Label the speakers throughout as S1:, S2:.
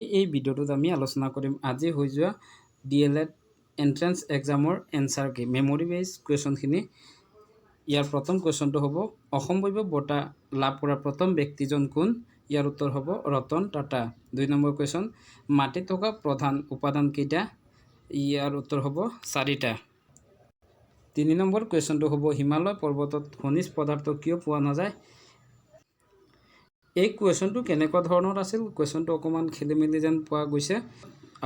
S1: এই ভিডিঅ'টোত আমি আলোচনা কৰিম আজি হৈ যোৱা DLED এন্ট্ৰেন্স এক্সামৰ এনসাৰ কি মেমৰি বেস কুৱেশ্যনখিনি। ইয়াৰ প্ৰথম কুৱেশ্যনটো হ'ব অসম বৈভৱ বঁটা লাভ কৰা প্ৰথম ব্যক্তিজন কোন? ইয়াৰ উত্তৰ হ'ব ৰতন টাটা। 2 নম্বৰ কুৱেশ্যন মাটিত থকা প্ৰধান উপাদান কেইটা? ইয়াৰ উত্তৰ হ'ব 4টা। 3 নম্বৰ কুৱেশ্যনটো হ'ব হিমালয় পৰ্বতত খনিজ পদাৰ্থ কিয় পোৱা নাযায়? এই কুৱেশ্যনটো কেনেকুৱা ধৰণৰ আছিল? কুৱেশ্যনটো অকণমান খেলিমেলি যেন পোৱা গৈছে।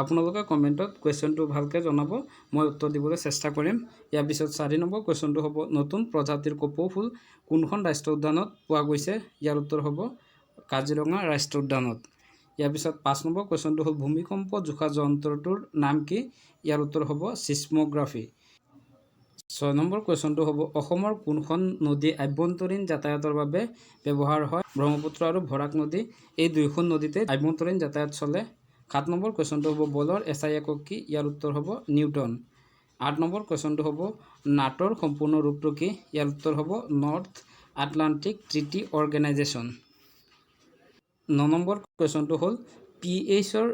S1: আপোনালোকে কমেণ্টত কুৱেশ্যনটো ভালকৈ জনাব, মই উত্তৰ দিবলৈ চেষ্টা কৰিম। ইয়াৰ পিছত 4 নম্বৰ কুৱেশ্যনটো হ'ব নতুন প্ৰজাতিৰ কপৌ ফুল কোনখন ৰাষ্ট্ৰীয় উদ্যানত পোৱা গৈছে? ইয়াৰ উত্তৰ হ'ব কাজিৰঙা ৰাষ্ট্ৰীয় উদ্যানত। ইয়াৰ পিছত 5 নম্বৰ কুৱেশ্যনটো হ'ল ভূমিকম্প জোখা যন্ত্ৰটোৰ নাম কি? ইয়াৰ উত্তৰ হ'ব চিছমোগ্ৰাফী। 6 নম্বৰ কুৱেশ্যনটো হ'ব অসমৰ কোনখন নদী আভ্যন্তৰীণ যাতায়াতৰ বাবে ব্যৱহাৰ হয়? ব্ৰহ্মপুত্ৰ আৰু বৰাক নদী, এই দুয়োখন নদীতে আভ্যন্তৰীণ যাতায়াত চলে। 7 নম্বৰ কুৱেশ্যনটো হ'ব বলৰ SI একক কি? ইয়াৰ উত্তৰ হ'ব নিউটন। 8 নম্বৰ কুৱেশ্যনটো হ'ব নাটোৰ সম্পূৰ্ণ ৰূপটো কি? ইয়াৰ উত্তৰ হ'ব নৰ্থ আটলাণ্টিক ট্ৰিটি অৰ্গেনাইজেশ্যন। 9 নম্বৰ কুৱেশ্যনটো হ'ল pHৰ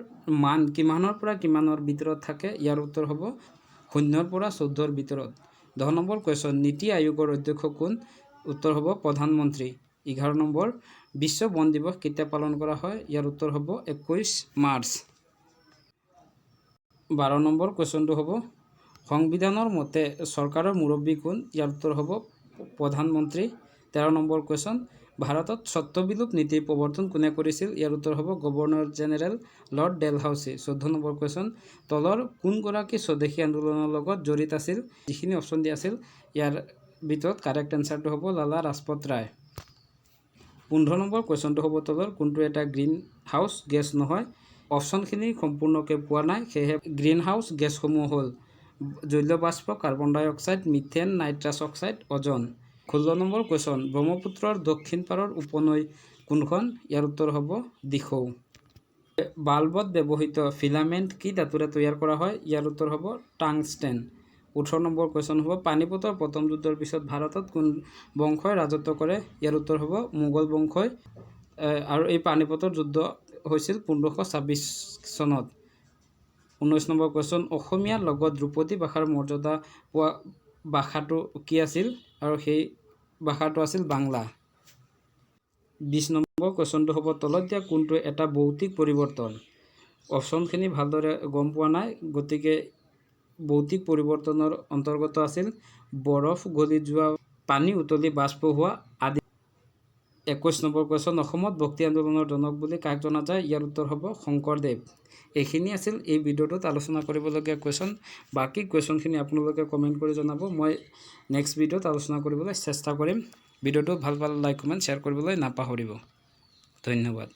S1: মান কিমানৰ পৰা কিমানৰ ভিতৰত থাকে? ইয়াৰ উত্তৰ হ'ব 0ৰ পৰা 14ৰ ভিতৰত। 10 নম্বৰ কুৱেশ্যন নীতি আয়োগৰ অধ্যক্ষ কোন? উত্তৰ হ'ব প্ৰধানমন্ত্ৰী। 11 নম্বৰ বিশ্ব বন দিৱস কেতিয়া পালন কৰা হয়? ইয়াৰ উত্তৰ হ'ব 21 মাৰ্চ। 12 নম্বৰ কুৱেশ্যনটো হ'ব সংবিধানৰ মতে চৰকাৰৰ মুৰব্বী কোন? ইয়াৰ উত্তৰ হ'ব প্ৰধানমন্ত্ৰী। 13 নম্বৰ কুৱেশ্যন ভাৰতত স্বত্ব বিলোপ নীতিৰ প্ৰৱৰ্তন কোনে কৰিছিল? ইয়াৰ উত্তৰ হ'ব governor general lord Dalhousie. 14 number question তলৰ কোনগৰাকী স্বদেশী আন্দোলনৰ লগত জড়িত আছিল? যিখিনি অপশ্যন দিয়া আছিল ইয়াৰ ভিতৰত কাৰেক্ট এনচাৰটো হ'ব লালা ৰাজপথ ৰায়। 15 নম্বৰ কুৱেশ্যনটো হ'ব তলৰ কোনটো এটা গ্ৰীণ হাউচ গেছ নহয়? অপশ্যনখিনি সম্পূৰ্ণকৈ পোৱা নাই, সেয়েহে গ্ৰীণ হাউচ গেছসমূহ হ'ল জৈল বাষ্প, কাৰ্বন ডাই অক্সাইড, মিথেন, নাইট্ৰাছ অক্সাইড, অজন। 16 নম্বৰ কুৱেশ্যন ব্ৰহ্মপুত্ৰৰ দক্ষিণ পাৰৰ উপনৈ কোনখন? ইয়াৰ উত্তৰ হ'ব দিখৌ। বাল্বত ব্যৱহৃত ফিলামেণ্ট কি ধাতুৰে তৈয়াৰ কৰা হয়? ইয়াৰ উত্তৰ হ'ব টাংষ্টেন। 18 নম্বৰ কুৱেশ্যন হ'ব পানিপথৰ প্ৰথম যুদ্ধৰ পিছত ভাৰতত কোন বংশই ৰাজত্ব কৰে? ইয়াৰ উত্তৰ হ'ব মোগল বংশই। আৰু এই পানিপথৰ যুদ্ধ হৈছিল 1526 চনত। 19 নম্বৰ কুৱেশ্যন অসমীয়াৰ লগত ধ্ৰুপদী ভাষাৰ মৰ্যাদা পোৱা ভাষাটো কি আছিল? আৰু সেই ভাষাটো আছিল বাংলা। 20 নম্বৰ কুৱেশ্যনটো হ'ব তলত দিয়া কোনটো এটা ভৌতিক পৰিৱৰ্তন? অপশ্যনখিনি ভালদৰে গম পোৱা নাই, গতিকে ভৌতিক পৰিৱৰ্তনৰ অন্তৰ্গত আছিল বৰফ গলি যোৱা, পানী উতলি বাষ্প হোৱা আদি। 21 নম্বৰ কুৱেশ্যন অসমত ভক্তি আন্দোলনৰ জনক বুলি কাক জনা যায়? ইয়াৰ উত্তৰ হ'ব শংকৰদেৱ। এইখিনি আছিল এই ভিডিঅ'টোত আলোচনা কৰিবলগীয়া কুৱেশ্যন। বাকী কুৱেশ্যনখিনি আপোনালোকে কমেণ্ট কৰি জনাব, মই নেক্সট ভিডিঅ'ত আলোচনা কৰিবলৈ চেষ্টা কৰিম। ভিডিঅ'টো ভাল পালে লাইক কমেণ্ট শ্বেয়াৰ কৰিবলৈ নাপাহৰিব। ধন্যবাদ।